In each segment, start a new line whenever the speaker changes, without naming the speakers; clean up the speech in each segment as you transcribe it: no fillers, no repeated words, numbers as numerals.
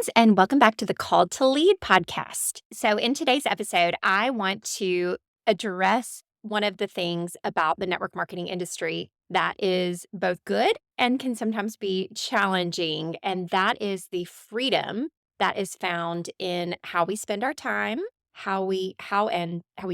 friends, and welcome back to the Called to Lead podcast. So, in today's episode, I want to address one of the things about the network marketing industry that is both good and can sometimes be challenging, and that is the freedom that is found in how we spend our time, how we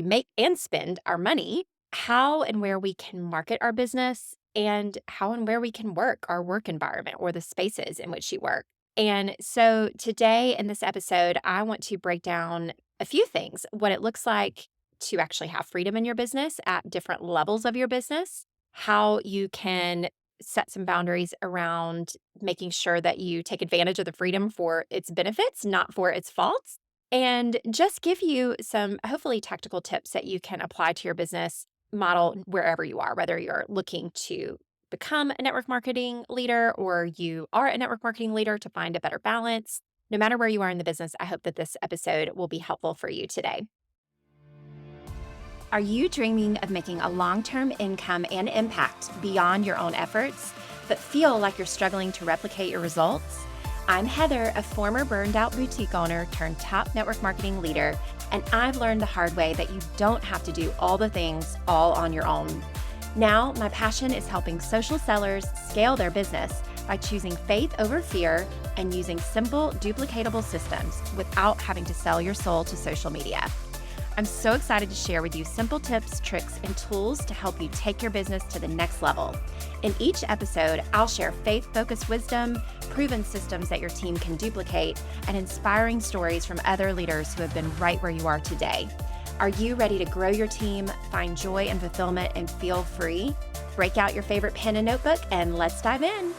make and spend our money, how and where we can market our business, and how and where we can work our work environment or the spaces in which you work. And so today in this episode, I want to break down a few things, what it looks like to actually have freedom in your business at different levels of your business, how you can set some boundaries around making sure that you take advantage of the freedom for its benefits, not for its faults, and just give you some hopefully tactical tips that you can apply to your business model wherever you are, whether you're looking to become a network marketing leader or you are a network marketing leader to find a better balance. No matter where you are in the business, I hope that this episode will be helpful for you today. Are you dreaming of making a long-term income and impact beyond your own efforts, but feel like you're struggling to replicate your results? I'm Heather, a former burned-out boutique owner turned top network marketing leader, and I've learned the hard way that you don't have to do all the things all on your own. Now, my passion is helping social sellers scale their business by choosing faith over fear and using simple, duplicatable systems without having to sell your soul to social media. I'm so excited to share with you simple tips, tricks, and tools to help you take your business to the next level. In each episode, I'll share faith-focused wisdom, proven systems that your team can duplicate, and inspiring stories from other leaders who have been right where you are today. Are you ready to grow your team, find joy and fulfillment, and feel free? Break out your favorite pen and notebook, and let's dive in.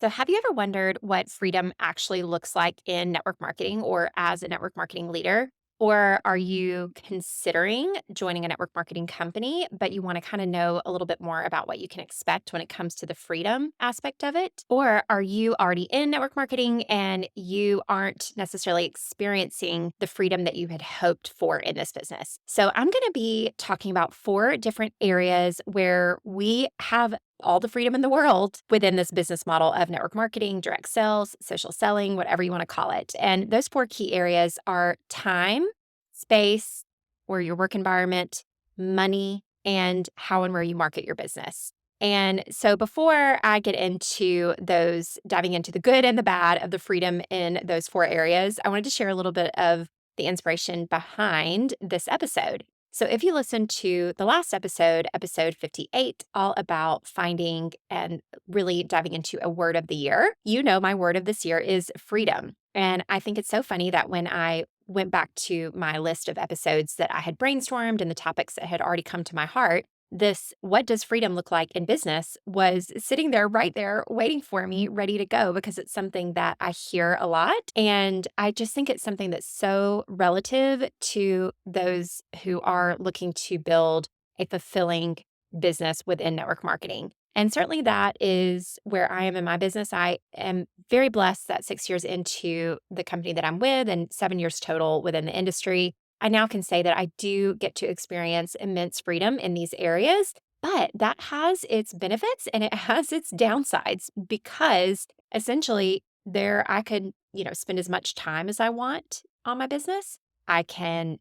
So, have you ever wondered what freedom actually looks like in network marketing or as a network marketing leader? Or are you considering joining a network marketing company, but you want to kind of know a little bit more about what you can expect when it comes to the freedom aspect of it? Or are you already in network marketing and you aren't necessarily experiencing the freedom that you had hoped for in this business? So, I'm going to be talking about 4 different areas where we have all the freedom in the world within this business model of network marketing, direct sales, social selling, whatever you want to call it. And those 4 key areas are time, space, or your work environment, money, and how and where you market your business. And so before I get into those, diving into the good and the bad of the freedom in those 4 areas, I wanted to share a little bit of the inspiration behind this episode. So, if you listen to the last episode, episode 58, all about finding and really diving into a word of the year, you know, my word of this year is freedom. And I think it's so funny that when I went back to my list of episodes that I had brainstormed and the topics that had already come to my heart, this what does freedom look like in business was sitting there right there waiting for me, ready to go, because it's something that I hear a lot. And I just think it's something that's so relative to those who are looking to build a fulfilling business within network marketing. And certainly that is where I am in my business. I am very blessed that 6 years into the company that I'm with and 7 years total within the industry, I now can say that I do get to experience immense freedom in these areas, but that has its benefits and it has its downsides because essentially there I could, spend as much time as I want on my business. I can,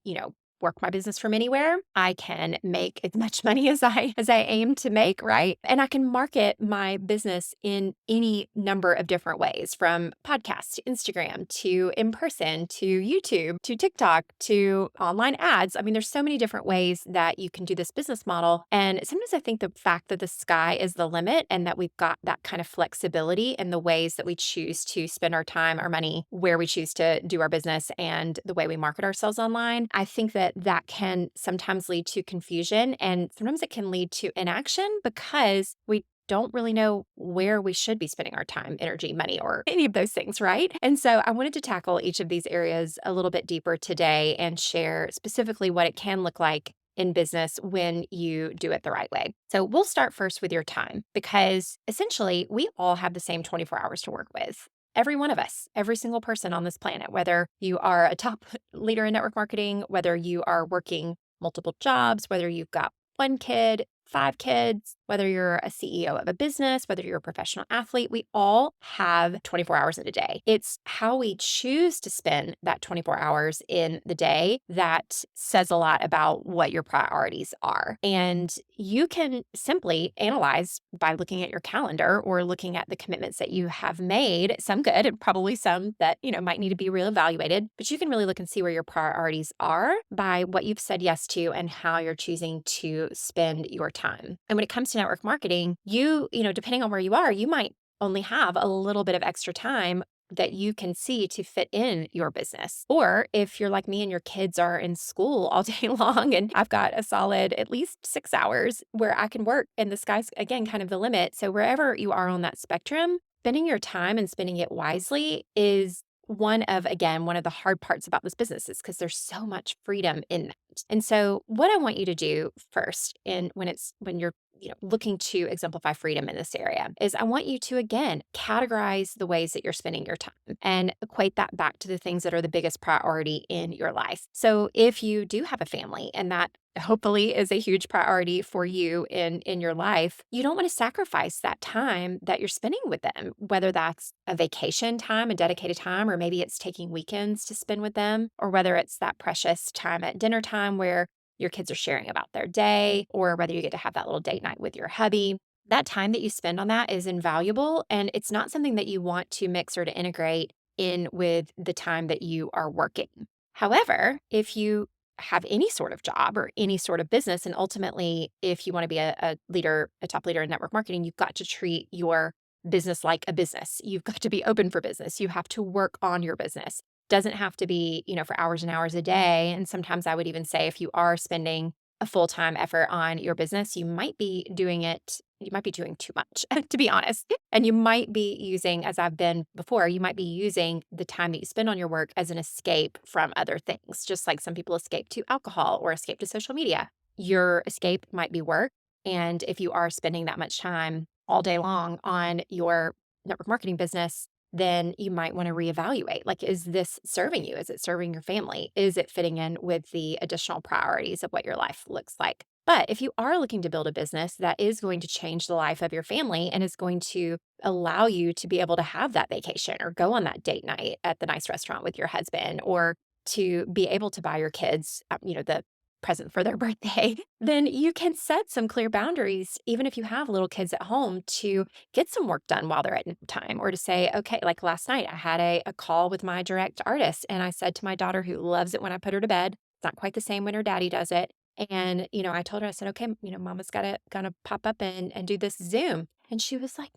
work my business from anywhere. I can make as much money as I aim to make, right? And I can market my business in any number of different ways, from podcasts to Instagram to in person to YouTube to TikTok to online ads. I mean, there's so many different ways that you can do this business model. And sometimes I think the fact that the sky is the limit and that we've got that kind of flexibility in the ways that we choose to spend our time, our money, where we choose to do our business, and the way we market ourselves online, I think that can sometimes lead to confusion and sometimes it can lead to inaction because we don't really know where we should be spending our time, energy, money, or any of those things, right? And so I wanted to tackle each of these areas a little bit deeper today and share specifically what it can look like in business when you do it the right way. So we'll start first with your time because essentially we all have the same 24 hours to work with. Every one of us, every single person on this planet, whether you are a top leader in network marketing, whether you are working multiple jobs, whether you've got 1 kid, 5 kids, whether you're a CEO of a business, whether you're a professional athlete, we all have 24 hours in a day. It's how we choose to spend that 24 hours in the day that says a lot about what your priorities are. And you can simply analyze by looking at your calendar or looking at the commitments that you have made, some good and probably some that, might need to be reevaluated, but you can really look and see where your priorities are by what you've said yes to and how you're choosing to spend your time. And when it comes to network marketing, depending on where you are, you might only have a little bit of extra time that you can see to fit in your business. Or if you're like me and your kids are in school all day long and I've got a solid at least 6 hours where I can work and the sky's again kind of the limit. So wherever you are on that spectrum, spending your time and spending it wisely is one of the hard parts about this business is because there's so much freedom in that. And so what I want you to do first and when you're looking to exemplify freedom in this area is I want you to again categorize the ways that you're spending your time and equate that back to the things that are the biggest priority in your life. So if you do have a family and that hopefully is a huge priority for you in your life, you don't want to sacrifice that time that you're spending with them, whether that's a vacation time, a dedicated time, or maybe it's taking weekends to spend with them, or whether it's that precious time at dinner time where your kids are sharing about their day, or whether you get to have that little date night with your hubby. That time that you spend on that is invaluable, and it's not something that you want to mix or to integrate in with the time that you are working. However, if you have any sort of job or any sort of business, and ultimately, if you want to be a leader, a top leader in network marketing, you've got to treat your business like a business. You've got to be open for business. You have to work on your business. Doesn't have to be, for hours and hours a day. And sometimes I would even say if you are spending a full-time effort on your business, you might be doing too much, to be honest. And you might be using, as I've been before, you might be using the time that you spend on your work as an escape from other things, just like some people escape to alcohol or escape to social media. Your escape might be work. And if you are spending that much time all day long on your network marketing business, then you might want to reevaluate. Like, is this serving you? Is it serving your family? Is it fitting in with the additional priorities of what your life looks like? But if you are looking to build a business that is going to change the life of your family and is going to allow you to be able to have that vacation or go on that date night at the nice restaurant with your husband or to be able to buy your kids, the present for their birthday, then you can set some clear boundaries, even if you have little kids at home, to get some work done while they're at nap time or to say, okay, like last night, I had a call with my direct artist and I said to my daughter who loves it when I put her to bed, it's not quite the same when her daddy does it. And, I told her, I said, okay, mama's gonna pop up and do this Zoom. And she was like,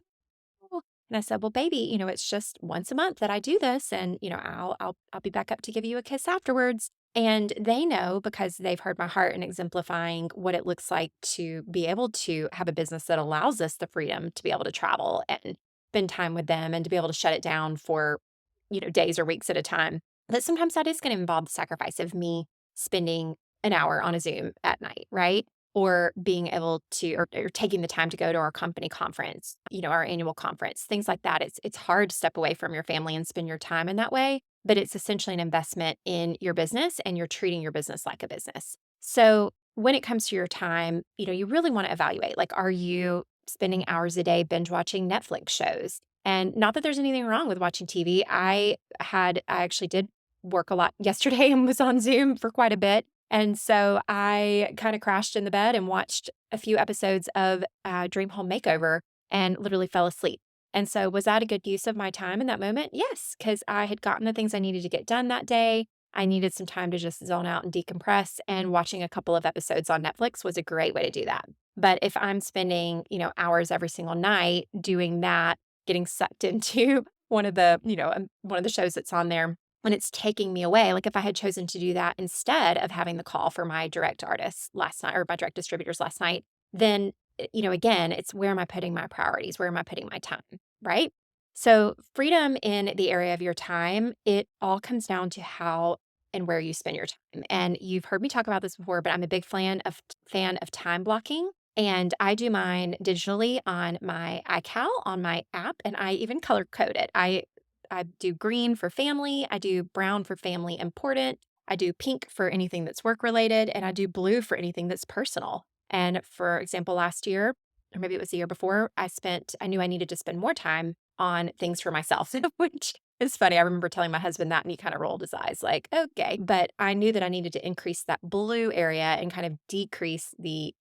"Oh." And I said, well, baby, it's just once a month that I do this. And, I'll be back up to give you a kiss afterwards. And they know because they've heard my heart in exemplifying what it looks like to be able to have a business that allows us the freedom to be able to travel and spend time with them and to be able to shut it down for, days or weeks at a time. That sometimes that is going to involve the sacrifice of me spending an hour on a Zoom at night, right? Or being able to, or taking the time to go to our company conference, our annual conference, things like that. It's hard to step away from your family and spend your time in that way, but it's essentially an investment in your business and you're treating your business like a business. So when it comes to your time, you really want to evaluate, like, are you spending hours a day binge watching Netflix shows? And not that there's anything wrong with watching TV. I actually did work a lot yesterday and was on Zoom for quite a bit. And so I kind of crashed in the bed and watched a few episodes of Dream Home Makeover and literally fell asleep. And so was that a good use of my time in that moment? Yes, because I had gotten the things I needed to get done that day. I needed some time to just zone out and decompress, and watching a couple of episodes on Netflix was a great way to do that. But if I'm spending, hours every single night doing that, getting sucked into one of the shows that's on there, when it's taking me away, like if I had chosen to do that instead of having the call for my direct artists last night or my direct distributors last night, then, again, it's where am I putting my priorities? Where am I putting my time? Right. So, freedom in the area of your time, it all comes down to how and where you spend your time. And you've heard me talk about this before, but I'm a big fan of time blocking. And I do mine digitally on my iCal on my app, and I even color code it. I do green for family, I do brown for family important, I do pink for anything that's work related, and I do blue for anything that's personal. And for example, last year, or maybe it was the year before, I knew I needed to spend more time on things for myself, which is funny. I remember telling my husband that and he kind of rolled his eyes like, okay. But I knew that I needed to increase that blue area and kind of decrease the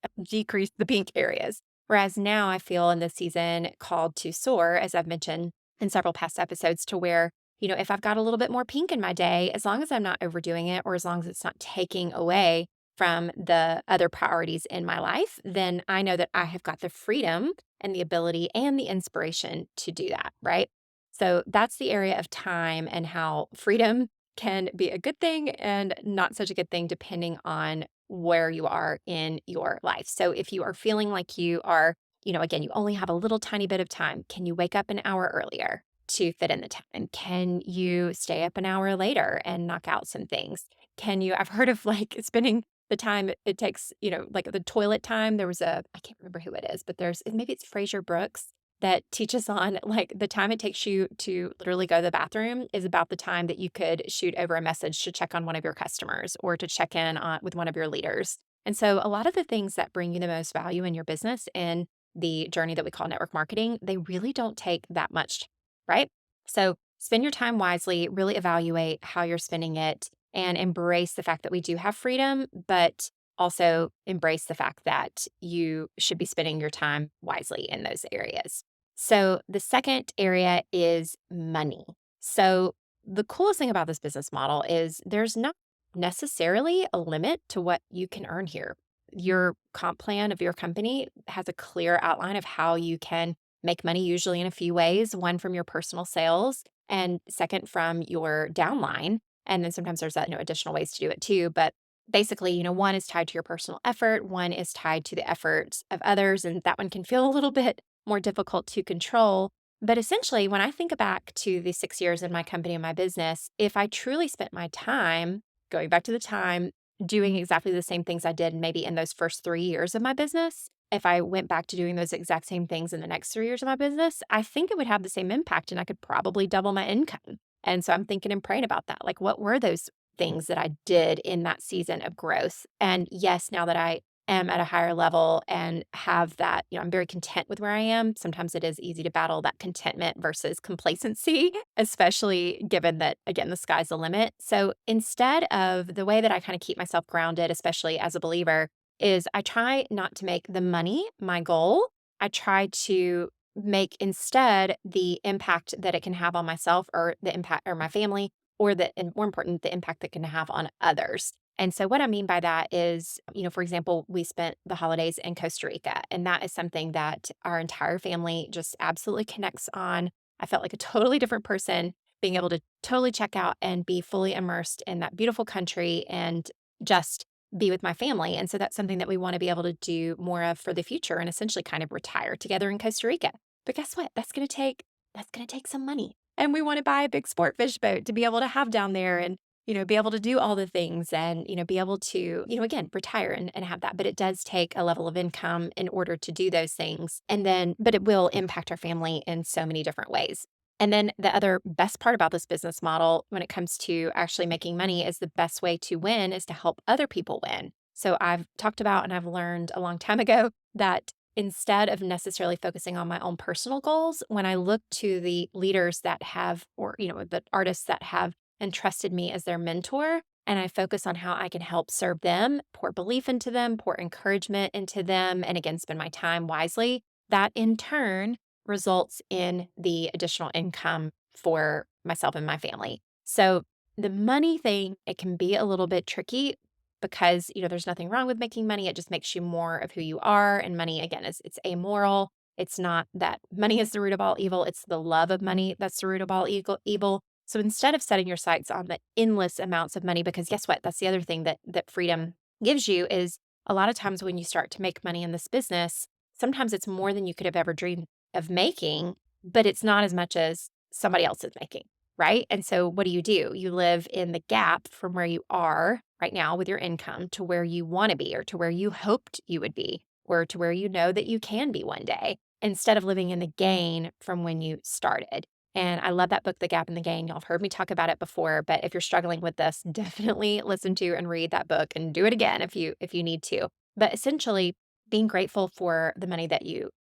pink areas. Whereas now I feel in this season called to soar, as I've mentioned in several past episodes, to where, if I've got a little bit more pink in my day, as long as I'm not overdoing it or as long as it's not taking away from the other priorities in my life, then I know that I have got the freedom and the ability and the inspiration to do that, right? So that's the area of time and how freedom can be a good thing and not such a good thing depending on where you are in your life. So if you are feeling like you are, again, you only have a little tiny bit of time, can you wake up an hour earlier to fit in the time? Can you stay up an hour later and knock out some things? I've heard of like spending the time it takes, like the toilet time. I can't remember who it is, but maybe it's Fraser Brooks that teaches on like the time it takes you to literally go to the bathroom is about the time that you could shoot over a message to check on one of your customers or to check in on with one of your leaders. And so a lot of the things that bring you the most value in your business and the journey that we call network marketing, they really don't take that much, right? So spend your time wisely, really evaluate how you're spending it and embrace the fact that we do have freedom, but also embrace the fact that you should be spending your time wisely in those areas. So, the second area is money. So, the coolest thing about this business model is there's not necessarily a limit to what you can earn here. Your comp plan of your company has a clear outline of how you can make money, usually in a few ways, one from your personal sales, and second from your downline. And then sometimes there's additional ways to do it too. But basically, one is tied to your personal effort, one is tied to the efforts of others, and that one can feel a little bit more difficult to control. But essentially, when I think back to the 6 years in my company and my business, if I truly spent my time, going back to the time, doing exactly the same things I did maybe in those first 3 years of my business, if I went back to doing those exact same things in the next 3 years of my business, I think it would have the same impact and I could probably double my income. And so I'm thinking and praying about that. Like, what were those things that I did in that season of growth? And yes, now that I am at a higher level and have that, I'm very content with where I am. Sometimes it is easy to battle that contentment versus complacency, especially given that, again, the sky's the limit. So instead of the way that I kind of keep myself grounded, especially as a believer, is I try not to make the money my goal. I try to make instead the impact that it can have on myself or the impact or my family and more important, the impact that can have on others. And so what I mean by that is, for example, we spent the holidays in Costa Rica, and that is something that our entire family just absolutely connects on. I felt like a totally different person being able to totally check out and be fully immersed in that beautiful country and just be with my family. And so that's something that we want to be able to do more of for the future and essentially kind of retire together in Costa Rica. But guess what? That's going to take some money. And we want to buy a big sport fish boat to be able to have down there and, be able to do all the things and, be able to, again, retire and have that. But it does take a level of income in order to do those things. But it will impact our family in so many different ways. And then the other best part about this business model when it comes to actually making money is the best way to win is to help other people win. So I've talked about and I've learned a long time ago that instead of necessarily focusing on my own personal goals, when I look to the leaders that have, or, the artists that have entrusted me as their mentor, and I focus on how I can help serve them, pour belief into them, pour encouragement into them, and again, spend my time wisely, that in turn results in the additional income for myself and my family. So the money thing, it can be a little bit tricky because, there's nothing wrong with making money. It just makes you more of who you are. And money, again, it's amoral. It's not that money is the root of all evil. It's the love of money that's the root of all evil. So instead of setting your sights on the endless amounts of money, because guess what? That's the other thing that freedom gives you is a lot of times when you start to make money in this business, sometimes it's more than you could have ever dreamed of making, but it's not as much as somebody else is making, right? And so what do? You live in the gap from where you are right now with your income to where you want to be or to where you hoped you would be or to where you know that you can be one day instead of living in the gain from when you started. And I love that book, The Gap and the Gain. Y'all have heard me talk about it before, but if you're struggling with this, definitely listen to and read that book and do it again if you need to. But essentially, being grateful for the money that you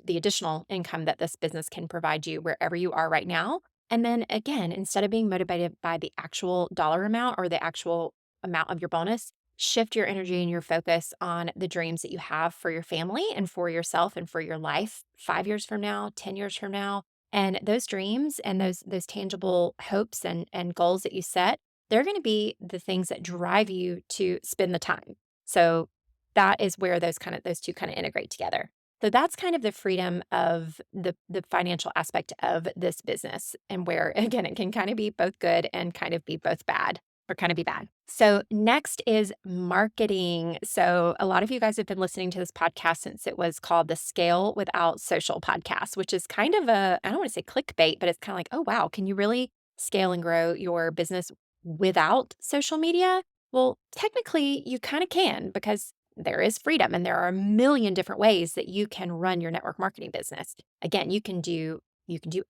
the additional income that this business can provide you wherever you are right now. And then again, instead of being motivated by the actual dollar amount or the actual amount of your bonus, shift your energy and your focus on the dreams that you have for your family and for yourself and for your life 5 years from now, 10 years from now. And those dreams and those tangible hopes and goals that you set, they're going to be the things that drive you to spend the time. So that is where those two kind of integrate together. So that's kind of the freedom of the financial aspect of this business, and where again it can kind of be both good and kind of be both bad, or kind of be bad. So next is marketing. So a lot of you guys have been listening to this podcast since it was called the Scale Without Social podcast, which is kind of I don't want to say clickbait, but it's kind of like, oh wow, can you really scale and grow your business without social media? Well, technically you kind of can, because there is freedom and there are a million different ways that you can run your network marketing business. Again, you can do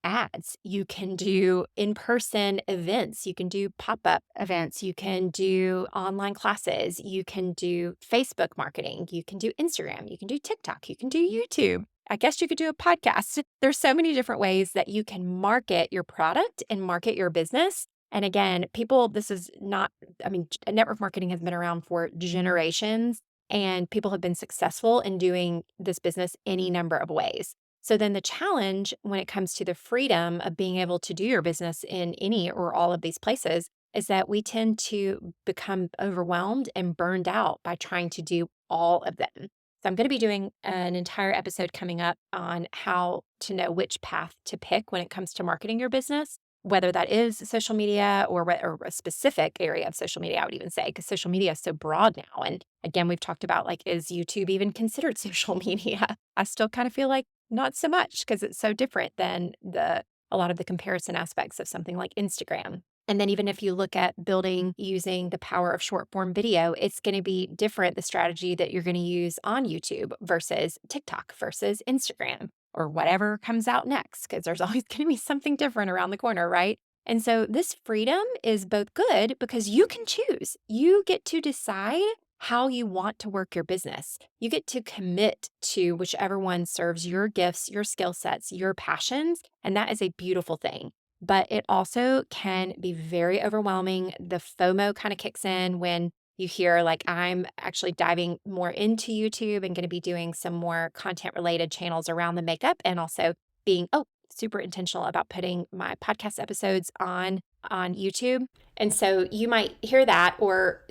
ads, you can do in-person events, you can do pop-up events, you can do online classes, you can do Facebook marketing, you can do Instagram, you can do TikTok, you can do YouTube. I guess you could do a podcast. There's so many different ways that you can market your product and market your business. And again, this is not, network marketing has been around for generations, and people have been successful in doing this business any number of ways. So then the challenge when it comes to the freedom of being able to do your business in any or all of these places is that we tend to become overwhelmed and burned out by trying to do all of them. So I'm going to be doing an entire episode coming up on how to know which path to pick when it comes to marketing your business, whether that is social media or a specific area of social media, I would even say, because social media is so broad now. And again, we've talked about, like, is YouTube even considered social media? I still kind of feel like not so much, because it's so different than a lot of the comparison aspects of something like Instagram. And then even if you look at building using the power of short form video, it's going to be different, the strategy that you're going to use on YouTube versus TikTok versus Instagram or whatever comes out next, because there's always going to be something different around the corner, right? And so this freedom is both good because you can choose. You get to decide how you want to work your business. You get to commit to whichever one serves your gifts, your skill sets, your passions, and that is a beautiful thing. But it also can be very overwhelming. The FOMO kind of kicks in when you hear, like, I'm actually diving more into YouTube and going to be doing some more content related channels around the makeup, and also being super intentional about putting my podcast episodes on YouTube. And so you might hear that, or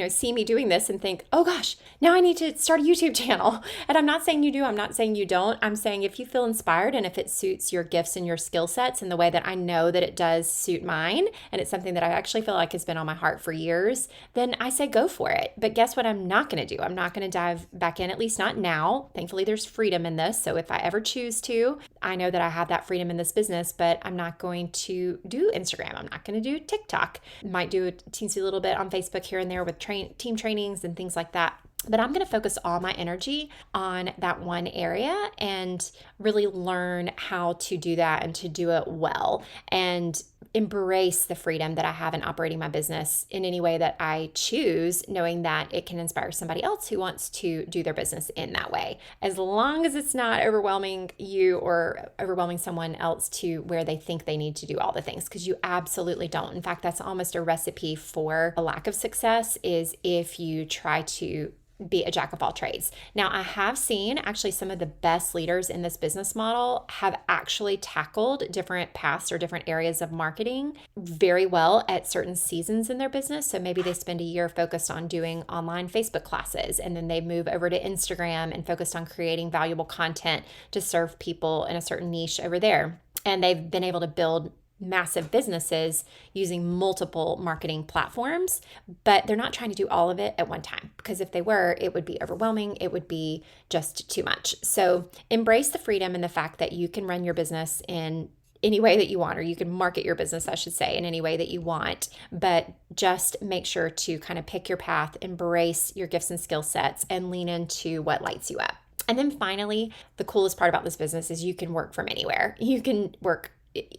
see me doing this and think, oh gosh, now I need to start a YouTube channel. And I'm not saying you do, I'm not saying you don't. I'm saying if you feel inspired and if it suits your gifts and your skill sets in the way that I know that it does suit mine, and it's something that I actually feel like has been on my heart for years, then I say go for it. But guess what I'm not going to do? I'm not going to dive back in, at least not now. Thankfully, there's freedom in this. So if I ever choose to, I know that I have that freedom in this business, but I'm not going to do Instagram. I'm not going to do TikTok. Might do a teensy little bit on Facebook here and there with team trainings and things like that. But I'm going to focus all my energy on that one area and really learn how to do that and to do it well, and embrace the freedom that I have in operating my business in any way that I choose, knowing that it can inspire somebody else who wants to do their business in that way, as long as it's not overwhelming you or overwhelming someone else to where they think they need to do all the things, because you absolutely don't. In fact, that's almost a recipe for a lack of success, is if you try to be a jack of all trades. Now, I have seen actually some of the best leaders in this business model have actually tackled different paths or different areas of marketing very well at certain seasons in their business. So maybe they spend a year focused on doing online Facebook classes, and then they move over to Instagram and focused on creating valuable content to serve people in a certain niche over there. And they've been able to build massive businesses using multiple marketing platforms, but they're not trying to do all of it at one time, because if they were, it would be overwhelming. It would be just too much. So embrace the freedom and the fact that you can run your business in any way that you want, or you can market your business, I should say, in any way that you want, but just make sure to kind of pick your path, embrace your gifts and skill sets, and lean into what lights you up. And then finally, the coolest part about this business is you can work from anywhere. You can work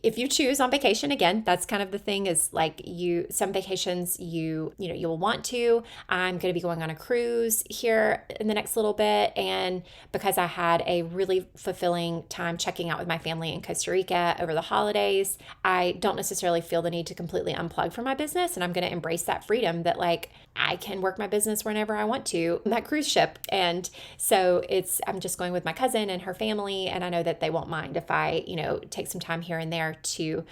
if you choose on vacation, again, that's kind of the thing is like some vacations you'll want to. I'm going to be going on a cruise here in the next little bit. And because I had a really fulfilling time checking out with my family in Costa Rica over the holidays, I don't necessarily feel the need to completely unplug from my business. And I'm going to embrace that freedom that like I can work my business whenever I want to on that cruise ship. And so I'm just going with my cousin and her family. And I know that they won't mind if I, take some time here and there to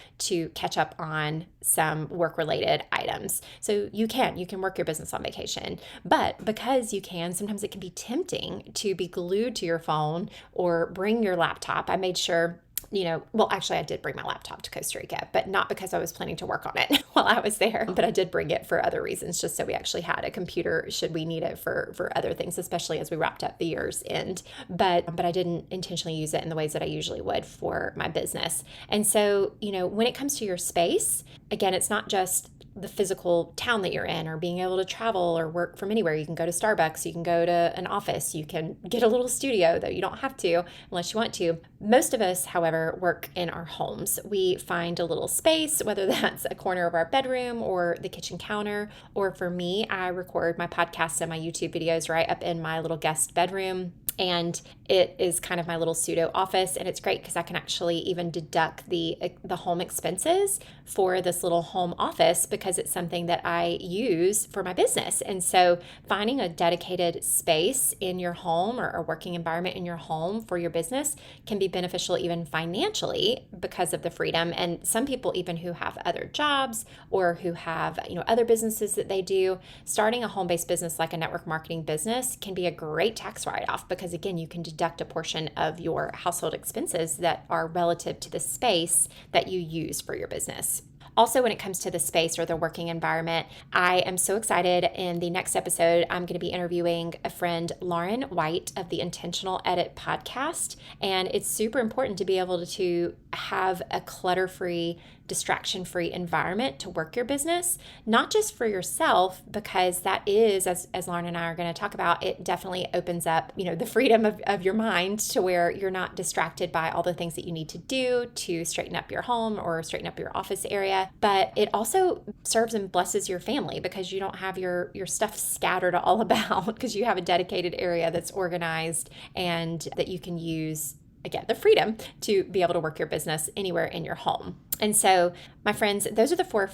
catch up on some work related items. So you can work your business on vacation, but because you can, sometimes it can be tempting to be glued to your phone or bring your laptop. I made sure well, actually, I did bring my laptop to Costa Rica, but not because I was planning to work on it while I was there. But I did bring it for other reasons, just so we actually had a computer should we need it for other things, especially as we wrapped up the year's end. But I didn't intentionally use it in the ways that I usually would for my business. And so, when it comes to your space, again, it's not just the physical town that you're in or being able to travel or work from anywhere. You can go to Starbucks, you can go to an office, you can get a little studio, though you don't have to unless you want to. Most of us, however, work in our homes. We find a little space, whether that's a corner of our bedroom or the kitchen counter, or for me, I record my podcasts and my YouTube videos right up in my little guest bedroom. And it is kind of my little pseudo office, and it's great because I can actually even deduct the home expenses for this little home office because it's something that I use for my business. And so finding a dedicated space in your home or a working environment in your home for your business can be beneficial even financially because of the freedom. And some people even who have other jobs or who have other businesses that they do, starting a home-based business like a network marketing business can be a great tax write-off because again, you can deduct a portion of your household expenses that are relative to the space that you use for your business. Also, when it comes to the space or the working environment, I am so excited. In the next episode, I'm going to be interviewing a friend, Lauren White of the Intentional Edit podcast. And it's super important to be able to have a clutter-free, distraction-free environment to work your business, not just for yourself, because that is, as Lauren and I are going to talk about, it definitely opens up, the freedom of your mind to where you're not distracted by all the things that you need to do to straighten up your home or straighten up your office area. But it also serves and blesses your family because you don't have your stuff scattered all about because you have a dedicated area that's organized and that you can use, again, the freedom to be able to work your business anywhere in your home. And so, my friends, those are the four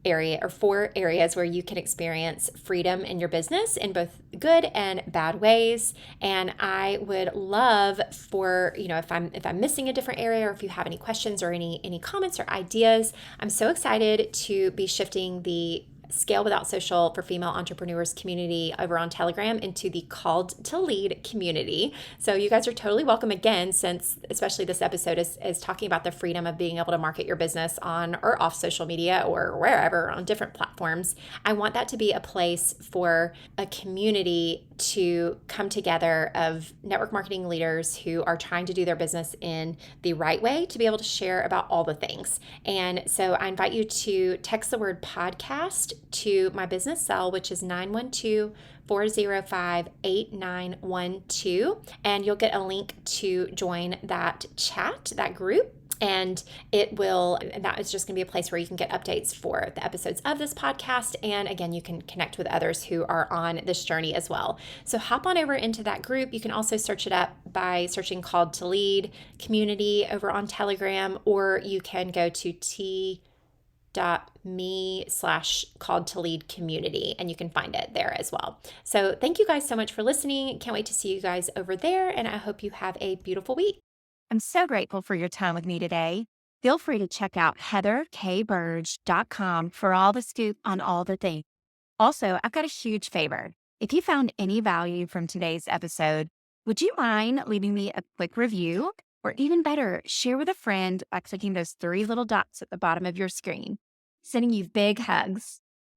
areas where you can experience freedom in your business in both good and bad ways. And I would love for, if I'm missing a different area or if you have any questions or any comments or ideas, I'm so excited to be shifting the Scale Without Social for Female Entrepreneurs community over on Telegram into the Called to Lead community. So you guys are totally welcome again, since especially this episode is talking about the freedom of being able to market your business on or off social media or wherever on different platforms. I want that to be a place for a community to come together of network marketing leaders who are trying to do their business in the right way to be able to share about all the things. And so I invite you to text the word podcast to my business cell, which is 912-405-8912. And you'll get a link to join that chat, that group. And that is just going to be a place where you can get updates for the episodes of this podcast. And again, you can connect with others who are on this journey as well. So hop on over into that group. You can also search it up by searching Called to Lead community over on Telegram, or you can go to t.me/called to lead community, and you can find it there as well. So thank you guys so much for listening. Can't wait to see you guys over there. And I hope you have a beautiful week.
I'm so grateful for your time with me today. Feel free to check out heatherkburge.com for all the scoop on all the things. Also, I've got a huge favor. If you found any value from today's episode, would you mind leaving me a quick review? Or even better, share with a friend by clicking those 3 little dots at the bottom of your screen. Sending you big hugs.